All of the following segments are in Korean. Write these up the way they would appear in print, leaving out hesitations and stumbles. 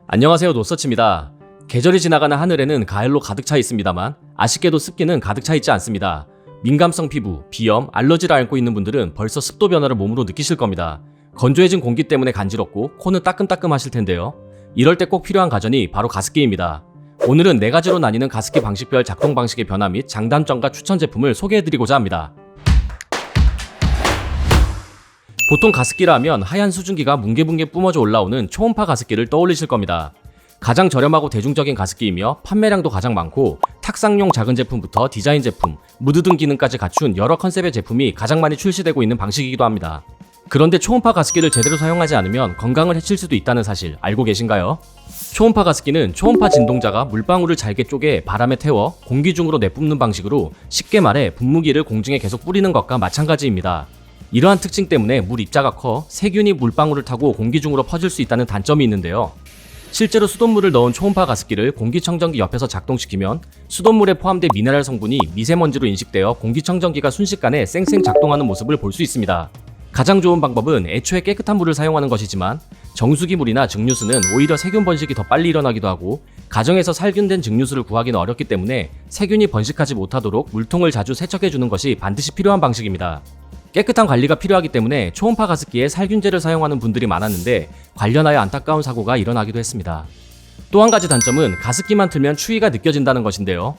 안녕하세요, 노서치입니다. 계절이 지나가는 하늘에는 가을로 가득 차 있습니다만 아쉽게도 습기는 가득 차 있지 않습니다. 민감성 피부, 비염, 알러지를 앓고 있는 분들은 벌써 습도 변화를 몸으로 느끼실 겁니다. 건조해진 공기 때문에 간지럽고 코는 따끔따끔 하실 텐데요. 이럴 때 꼭 필요한 가전이 바로 가습기입니다. 오늘은 4가지로 나뉘는 가습기 방식별 작동 방식의 변화 및 장단점과 추천 제품을 소개해드리고자 합니다. 보통 가습기라 하면 하얀 수증기가 뭉게뭉게 뿜어져 올라오는 초음파 가습기를 떠올리실 겁니다. 가장 저렴하고 대중적인 가습기이며 판매량도 가장 많고 탁상용 작은 제품부터 디자인 제품, 무드 등 기능까지 갖춘 여러 컨셉의 제품이 가장 많이 출시되고 있는 방식이기도 합니다. 그런데 초음파 가습기를 제대로 사용하지 않으면 건강을 해칠 수도 있다는 사실 알고 계신가요? 초음파 가습기는 초음파 진동자가 물방울을 잘게 쪼개 바람에 태워 공기 중으로 내뿜는 방식으로 쉽게 말해 분무기를 공중에 계속 뿌리는 것과 마찬가지입니다. 이러한 특징 때문에 물 입자가 커 세균이 물방울을 타고 공기 중으로 퍼질 수 있다는 단점이 있는데요. 실제로 수돗물을 넣은 초음파 가습기를 공기청정기 옆에서 작동시키면 수돗물에 포함된 미네랄 성분이 미세먼지로 인식되어 공기청정기가 순식간에 쌩쌩 작동하는 모습을 볼 수 있습니다. 가장 좋은 방법은 애초에 깨끗한 물을 사용하는 것이지만 정수기 물이나 증류수는 오히려 세균 번식이 더 빨리 일어나기도 하고 가정에서 살균된 증류수를 구하기는 어렵기 때문에 세균이 번식하지 못하도록 물통을 자주 세척해주는 것이 반드시 필요한 방식입니다. 깨끗한 관리가 필요하기 때문에 초음파 가습기에 살균제를 사용하는 분들이 많았는데 관련하여 안타까운 사고가 일어나기도 했습니다. 또 한 가지 단점은 가습기만 틀면 추위가 느껴진다는 것인데요.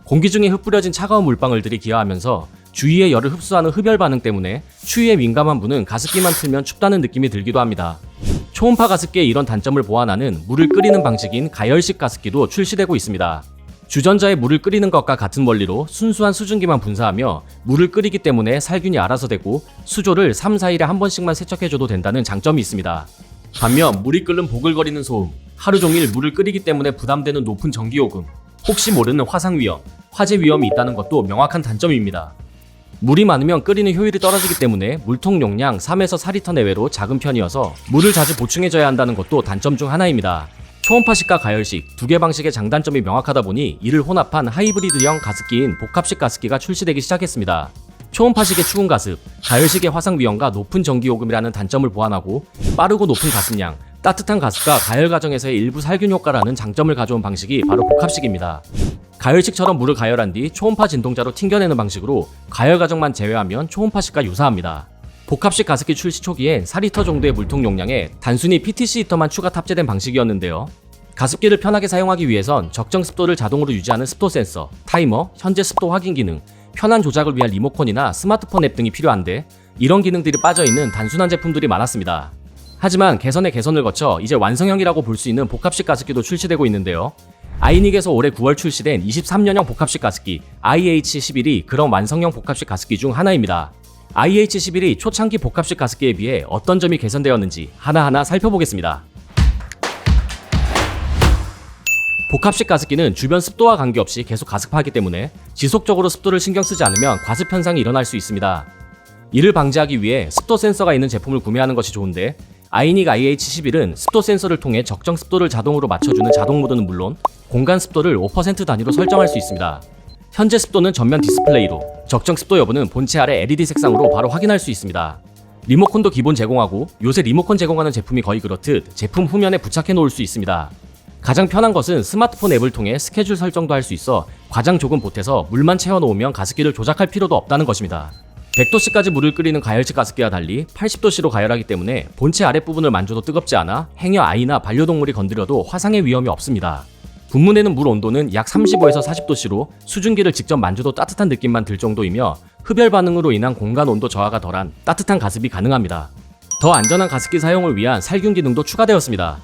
공기 중에 흩뿌려진 차가운 물방울들이 기화하면서 주위의 열을 흡수하는 흡열 반응 때문에 추위에 민감한 분은 가습기만 틀면 춥다는 느낌이 들기도 합니다. 초음파 가습기의 이런 단점을 보완하는 물을 끓이는 방식인 가열식 가습기도 출시되고 있습니다. 주전자에 물을 끓이는 것과 같은 원리로 순수한 수증기만 분사하며 물을 끓이기 때문에 살균이 알아서 되고 수조를 3, 4일에 한 번씩만 세척해줘도 된다는 장점이 있습니다. 반면 물이 끓는 보글거리는 소음, 하루 종일 물을 끓이기 때문에 부담되는 높은 전기요금, 혹시 모르는 화상 위험, 화재 위험이 있다는 것도 명확한 단점입니다. 물이 많으면 끓이는 효율이 떨어지기 때문에 물통 용량 3에서 4리터 내외로 작은 편이어서 물을 자주 보충해줘야 한다는 것도 단점 중 하나입니다. 초음파식과 가열식 두 개 방식의 장단점이 명확하다 보니 이를 혼합한 하이브리드형 가습기인 복합식 가습기가 출시되기 시작했습니다. 초음파식의 추운 가습, 가열식의 화상 위험과 높은 전기요금이라는 단점을 보완하고 빠르고 높은 가습량, 따뜻한 가습과 가열 과정에서의 일부 살균 효과라는 장점을 가져온 방식이 바로 복합식입니다. 가열식처럼 물을 가열한 뒤 초음파 진동자로 튕겨내는 방식으로 가열 과정만 제외하면 초음파식과 유사합니다. 복합식 가습기 출시 초기엔 4리터 정도의 물통 용량에 단순히 PTC 히터만 추가 탑재된 방식이었는데요. 가습기를 편하게 사용하기 위해선 적정 습도를 자동으로 유지하는 습도 센서, 타이머, 현재 습도 확인 기능, 편한 조작을 위한 리모컨이나 스마트폰 앱 등이 필요한데 이런 기능들이 빠져있는 단순한 제품들이 많았습니다. 하지만 개선에 개선을 거쳐 이제 완성형이라고 볼 수 있는 복합식 가습기도 출시되고 있는데요. 아이닉에서 올해 9월 출시된 23년형 복합식 가습기 IH11이 그런 완성형 복합식 가습기 중 하나입니다. IH11이 초창기 복합식 가습기에 비해 어떤 점이 개선되었는지 하나하나 살펴보겠습니다. 복합식 가습기는 주변 습도와 관계없이 계속 가습하기 때문에 지속적으로 습도를 신경 쓰지 않으면 과습 현상이 일어날 수 있습니다. 이를 방지하기 위해 습도 센서가 있는 제품을 구매하는 것이 좋은데 아이닉 IH11은 습도 센서를 통해 적정 습도를 자동으로 맞춰주는 자동 모드는 물론 공간 습도를 5% 단위로 설정할 수 있습니다. 현재 습도는 전면 디스플레이로, 적정 습도 여부는 본체 아래 LED 색상으로 바로 확인할 수 있습니다. 리모컨도 기본 제공하고 요새 리모컨 제공하는 제품이 거의 그렇듯 제품 후면에 부착해 놓을 수 있습니다. 가장 편한 것은 스마트폰 앱을 통해 스케줄 설정도 할 수 있어 과장 조금 보태서 물만 채워 놓으면 가습기를 조작할 필요도 없다는 것입니다. 100도씨까지 물을 끓이는 가열식 가습기와 달리 80도씨로 가열하기 때문에 본체 아랫부분을 만져도 뜨겁지 않아 행여 아이나 반려동물이 건드려도 화상의 위험이 없습니다. 분무되는 물 온도는 약 35에서 40도씨로 수증기를 직접 만져도 따뜻한 느낌만 들 정도이며 흡열 반응으로 인한 공간 온도 저하가 덜한 따뜻한 가습이 가능합니다. 더 안전한 가습기 사용을 위한 살균 기능도 추가되었습니다.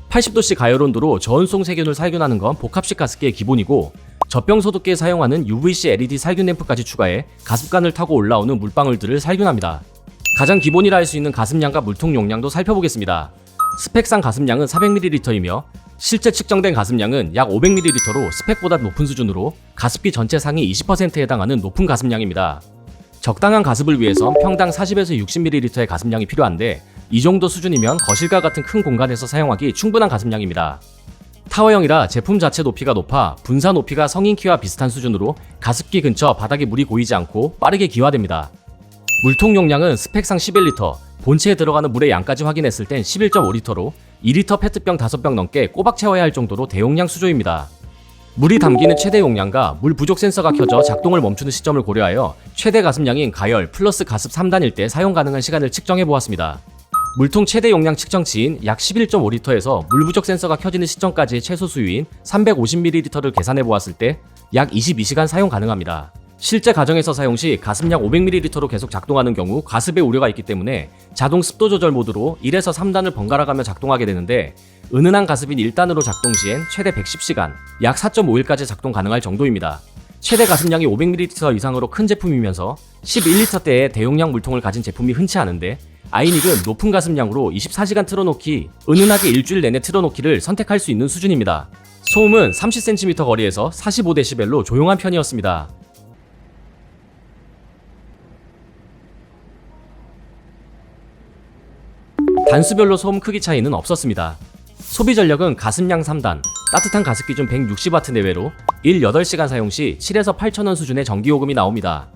80도씨 가열 온도로 저온성 세균을 살균하는 건 복합식 가습기의 기본이고 젖병 소독기에 사용하는 UVC LED 살균 램프까지 추가해 가습관을 타고 올라오는 물방울들을 살균합니다. 가장 기본이라 할 수 있는 가습량과 물통 용량도 살펴보겠습니다. 스펙상 가습량은 400ml이며 실제 측정된 가습량은 약 500ml로 스펙보다 높은 수준으로 가습기 전체 상위 20%에 해당하는 높은 가습량입니다. 적당한 가습을 위해선 평당 40에서 60ml의 가습량이 필요한데 이 정도 수준이면 거실과 같은 큰 공간에서 사용하기 충분한 가습량입니다. 타워형이라 제품 자체 높이가 높아 분사 높이가 성인 키와 비슷한 수준으로 가습기 근처 바닥에 물이 고이지 않고 빠르게 기화됩니다. 물통 용량은 스펙상 11리터, 본체에 들어가는 물의 양까지 확인했을 땐 11.5리터로 2리터 페트병 5병 넘게 꼬박 채워야 할 정도로 대용량 수조입니다. 물이 담기는 최대 용량과 물 부족 센서가 켜져 작동을 멈추는 시점을 고려하여 최대 가습량인 가열 플러스 가습 3단일 때 사용 가능한 시간을 측정해 보았습니다. 물통 최대 용량 측정치인 약 11.5리터에서 물 부족 센서가 켜지는 시점까지의 최소 수유인 350ml를 계산해 보았을 때 약 22시간 사용 가능합니다. 실제 가정에서 사용 시 가습량 500ml로 계속 작동하는 경우 가습의 우려가 있기 때문에 자동 습도 조절 모드로 1에서 3단을 번갈아 가며 작동하게 되는데, 은은한 가습인 1단으로 작동 시엔 최대 110시간, 약 4.5일까지 작동 가능할 정도입니다. 최대 가습량이 500ml 이상으로 큰 제품이면서 11리터대의 대용량 물통을 가진 제품이 흔치 않은데, 아이닉은 높은 가습량으로 24시간 틀어놓기, 은은하게 일주일 내내 틀어놓기를 선택할 수 있는 수준입니다. 소음은 30cm 거리에서 45dB로 조용한 편이었습니다. 단수별로 소음 크기 차이는 없었습니다. 소비 전력은 가습량 3단, 따뜻한 가습 기준 160W 내외로 8시간 사용 시 7에서 8,000원 수준의 전기요금이 나옵니다.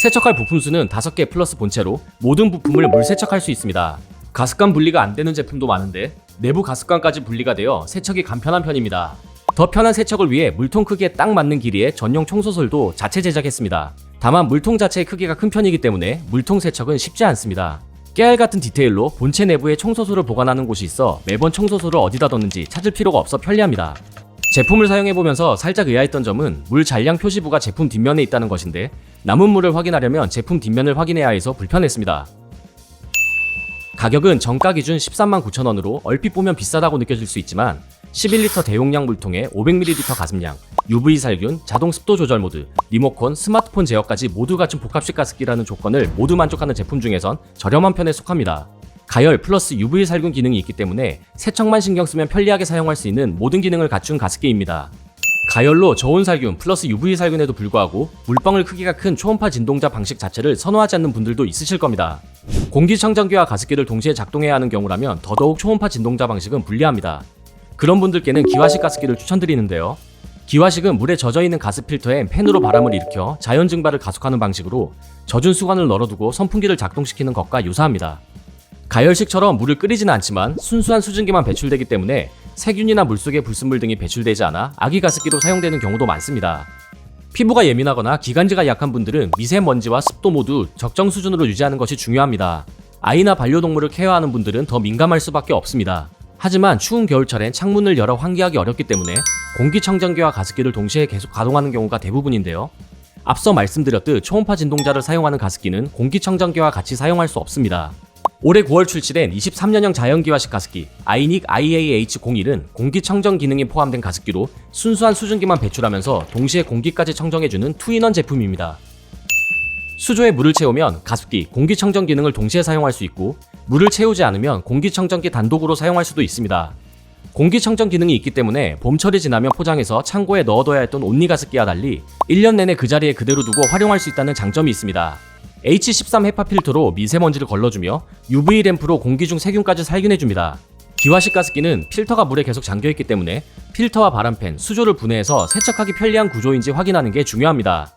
세척할 부품수는 5개 플러스 본체로 모든 부품을 물 세척할 수 있습니다. 가습관 분리가 안 되는 제품도 많은데 내부 가습관까지 분리가 되어 세척이 간편한 편입니다. 더 편한 세척을 위해 물통 크기에 딱 맞는 길이의 전용 청소솔도 자체 제작했습니다. 다만 물통 자체의 크기가 큰 편이기 때문에 물통 세척은 쉽지 않습니다. 깨알 같은 디테일로 본체 내부에 청소솔을 보관하는 곳이 있어 매번 청소솔을 어디다 뒀는지 찾을 필요가 없어 편리합니다. 제품을 사용해보면서 살짝 의아했던 점은 물 잔량 표시부가 제품 뒷면에 있다는 것인데, 남은 물을 확인하려면 제품 뒷면을 확인해야 해서 불편했습니다. 가격은 정가 기준 139,000원으로 얼핏 보면 비싸다고 느껴질 수 있지만 11리터 대용량 물통에 500ml 가습량, UV 살균, 자동 습도 조절 모드, 리모컨, 스마트폰 제어까지 모두 갖춘 복합식 가습기라는 조건을 모두 만족하는 제품 중에선 저렴한 편에 속합니다. 가열 플러스 UV 살균 기능이 있기 때문에 세척만 신경 쓰면 편리하게 사용할 수 있는 모든 기능을 갖춘 가습기입니다. 가열로 저온 살균 플러스 UV 살균에도 불구하고 물방울 크기가 큰 초음파 진동자 방식 자체를 선호하지 않는 분들도 있으실 겁니다. 공기청정기와 가습기를 동시에 작동해야 하는 경우라면 더더욱 초음파 진동자 방식은 불리합니다. 그런 분들께는 기화식 가습기를 추천드리는데요. 기화식은 물에 젖어있는 가습 필터에 팬으로 바람을 일으켜 자연 증발을 가속하는 방식으로 젖은 수건을 널어두고 선풍기를 작동시키는 것과 유사합니다. 가열식처럼 물을 끓이지는 않지만 순수한 수증기만 배출되기 때문에 세균이나 물속의 불순물 등이 배출되지 않아 아기 가습기로 사용되는 경우도 많습니다. 피부가 예민하거나 기관지가 약한 분들은 미세먼지와 습도 모두 적정 수준으로 유지하는 것이 중요합니다. 아이나 반려동물을 케어하는 분들은 더 민감할 수밖에 없습니다. 하지만 추운 겨울철엔 창문을 열어 환기하기 어렵기 때문에 공기청정기와 가습기를 동시에 계속 가동하는 경우가 대부분인데요. 앞서 말씀드렸듯 초음파 진동자를 사용하는 가습기는 공기청정기와 같이 사용할 수 없습니다. 올해 9월 출시된 23년형 자연기화식 가습기 아이닉 IAH01은 공기청정 기능이 포함된 가습기로 순수한 수증기만 배출하면서 동시에 공기까지 청정해주는 투인원 제품입니다. 수조에 물을 채우면 가습기, 공기청정 기능을 동시에 사용할 수 있고, 물을 채우지 않으면 공기청정기 단독으로 사용할 수도 있습니다. 공기청정 기능이 있기 때문에 봄철이 지나면 포장해서 창고에 넣어둬야 했던 온리 가습기와 달리 1년 내내 그 자리에 그대로 두고 활용할 수 있다는 장점이 있습니다. H13 헤파 필터로 미세먼지를 걸러주며 UV 램프로 공기 중 세균까지 살균해줍니다. 기화식 가습기는 필터가 물에 계속 잠겨있기 때문에 필터와 바람팬, 수조를 분해해서 세척하기 편리한 구조인지 확인하는 게 중요합니다.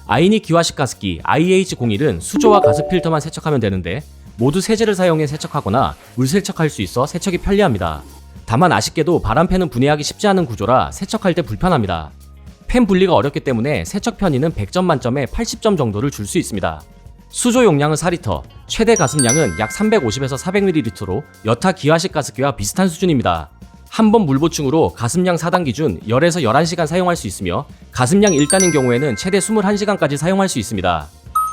아이닉 기화식 가습기 IH01은 수조와 가습 필터만 세척하면 되는데 모두 세제를 사용해 세척하거나 물 세척할 수 있어 세척이 편리합니다. 다만 아쉽게도 바람팬은 분해하기 쉽지 않은 구조라 세척할 때 불편합니다. 팬 분리가 어렵기 때문에 세척 편의는 100점 만점에 80점 정도를 줄 수 있습니다. 수조 용량은 4리터, 최대 가습량은 약 350에서 400ml로 여타 기화식 가습기와 비슷한 수준입니다. 한 번 물 보충으로 가습량 4단 기준 10에서 11시간 사용할 수 있으며 가습량 1단인 경우에는 최대 21시간까지 사용할 수 있습니다.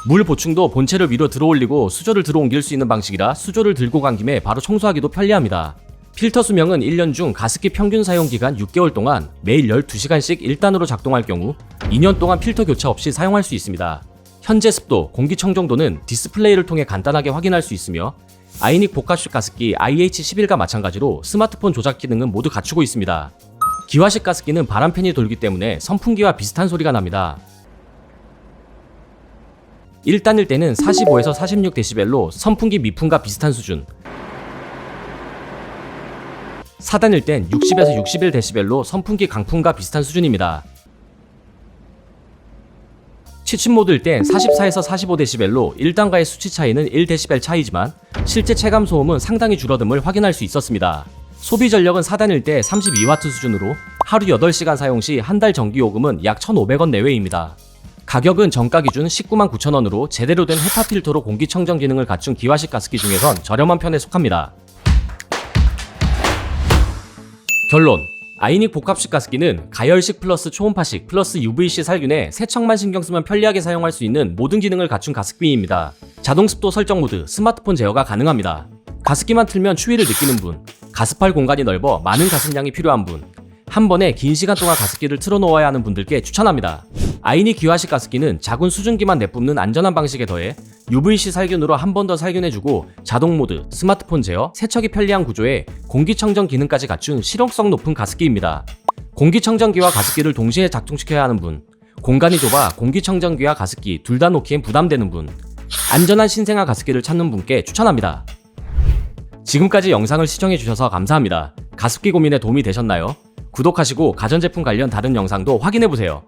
물 보충도 본체를 위로 들어올리고 수조를 들어 옮길 수 있는 방식이라 수조를 들고 간 김에 바로 청소하기도 편리합니다. 필터 수명은 1년 중 가습기 평균 사용 기간 6개월 동안 매일 12시간씩 1단으로 작동할 경우 2년 동안 필터 교체 없이 사용할 수 있습니다. 현재 습도, 공기 청정도는 디스플레이를 통해 간단하게 확인할 수 있으며 아이닉 복합식 가습기 IH11과 마찬가지로 스마트폰 조작 기능은 모두 갖추고 있습니다. 기화식 가습기는 바람팬이 돌기 때문에 선풍기와 비슷한 소리가 납니다. 1단일 때는 45에서 46dB로 선풍기 미풍과 비슷한 수준, 4단일 땐 60에서 61dB로 선풍기 강풍과 비슷한 수준입니다. 취침 모드일 땐 44에서 45dB로 1단과의 수치 차이는 1dB 차이지만 실제 체감 소음은 상당히 줄어듦을 확인할 수 있었습니다. 소비 전력은 4단일 때 32W 수준으로 하루 8시간 사용 시 한 달 전기요금은 약 1,500원 내외입니다. 가격은 정가 기준 199,000원으로 제대로 된 헤파 필터로 공기청정 기능을 갖춘 기화식 가습기 중에선 저렴한 편에 속합니다. 결론. 아이닉 복합식 가습기는 가열식 플러스 초음파식 플러스 UVC 살균에 세척만 신경 쓰면 편리하게 사용할 수 있는 모든 기능을 갖춘 가습기입니다. 자동 습도 설정 모드, 스마트폰 제어가 가능합니다. 가습기만 틀면 추위를 느끼는 분, 가습할 공간이 넓어 많은 가습량이 필요한 분, 한 번에 긴 시간 동안 가습기를 틀어놓아야 하는 분들께 추천합니다. 아이닉 기화식 가습기는 작은 수증기만 내뿜는 안전한 방식에 더해 UVC 살균으로 한 번 더 살균해주고 자동 모드, 스마트폰 제어, 세척이 편리한 구조에 공기청정 기능까지 갖춘 실용성 높은 가습기입니다. 공기청정기와 가습기를 동시에 작동시켜야 하는 분, 공간이 좁아 공기청정기와 가습기 둘 다 놓기엔 부담되는 분, 안전한 신생아 가습기를 찾는 분께 추천합니다. 지금까지 영상을 시청해주셔서 감사합니다. 가습기 고민에 도움이 되셨나요? 구독하시고 가전제품 관련 다른 영상도 확인해보세요.